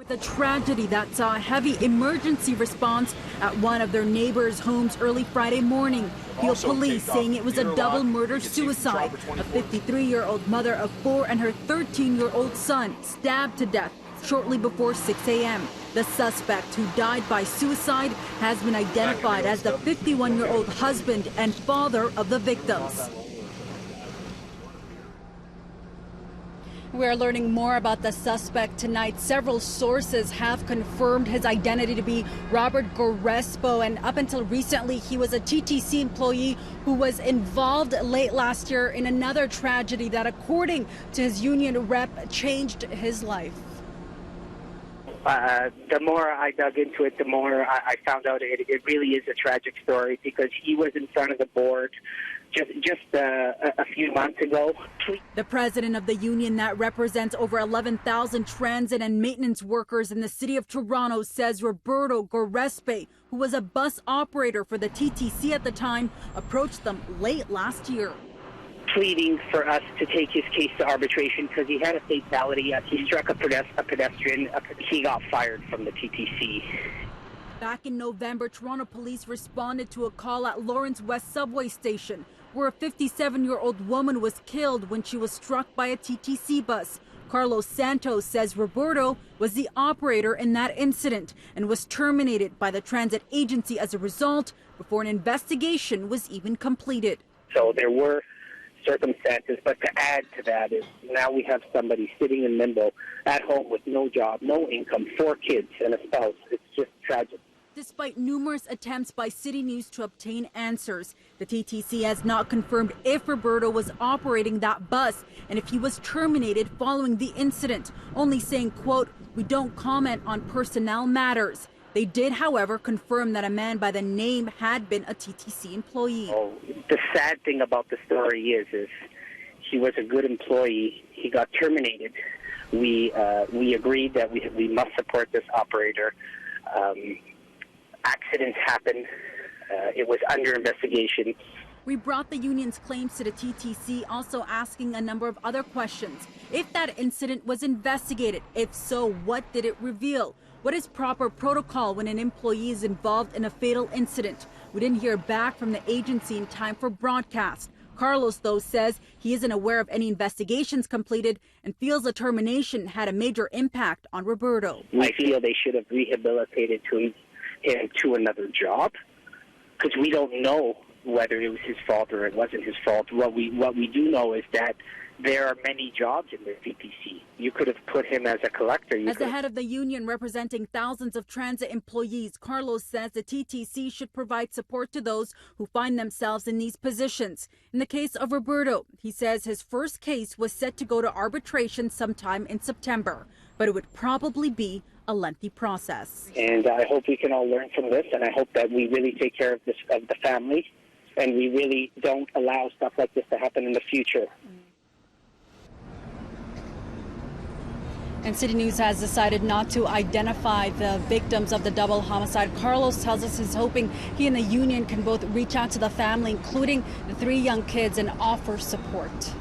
With a tragedy that saw a heavy emergency response at one of their neighbors' homes early Friday morning. Field police saying it was a double murder-suicide. A 53-year-old mother of 4 and her 13-year-old son stabbed to death shortly before 6 a.m. The suspect, who died by suicide, has been identified as the 51-year-old husband and father of the victims. We're learning more about the suspect tonight. Several sources have confirmed his identity to be Robert Gorespo, and up until recently, he was a TTC employee who was involved late last year in another tragedy that, according to his union rep, changed his life. The more I dug into it, the more I found out it really is a tragic story, because he was in front of the board just a few months ago. The president of the union that represents over 11,000 transit and maintenance workers in the city of Toronto says Roberto Gorespe, who was a bus operator for the TTC at the time, approached them late last year, pleading for us to take his case to arbitration because he had a fatality. He struck a pedestrian. He got fired from the TTC. Back in November, Toronto police responded to a call at Lawrence West subway station, where a 57-year-old woman was killed when she was struck by a TTC bus. Carlos Santos says Roberto was the operator in that incident and was terminated by the transit agency as a result before an investigation was even completed. So there were circumstances, but to add to that is now we have somebody sitting in limbo at home with no job, no income, 4 kids and a spouse. It's just tragic. Despite numerous attempts by City News to obtain answers, the TTC has not confirmed if Roberto was operating that bus and if he was terminated following the incident, only saying, quote, "We don't comment on personnel matters." They did, however, confirm that a man by the name had been a TTC employee. Oh, the sad thing about the story is he was a good employee. He got terminated. We agreed that we must support this operator. Accidents happen. It was under investigation. We brought the union's claims to the TTC, also asking a number of other questions. If that incident was investigated, if so, what did it reveal? What is proper protocol when an employee is involved in a fatal incident? We didn't hear back from the agency in time for broadcast. Carlos, though, says he isn't aware of any investigations completed and feels the termination had a major impact on Roberto. I feel they should have rehabilitated him to another job, because we don't know whether it was his fault or it wasn't his fault. What we do know is that there are many jobs in the TTC. You could have put him as a collector. As the head of the union representing thousands of transit employees, Carlos says the TTC should provide support to those who find themselves in these positions. In the case of Roberto, he says his first case was set to go to arbitration sometime in September, but it would probably be a lengthy process. And I hope we can all learn from this, and I hope that we really take care of the family, and we really don't allow stuff like this to happen in the future. And City News has decided not to identify the victims of the double homicide. Carlos tells us he's hoping he and the union can both reach out to the family, including the 3 young kids, and offer support.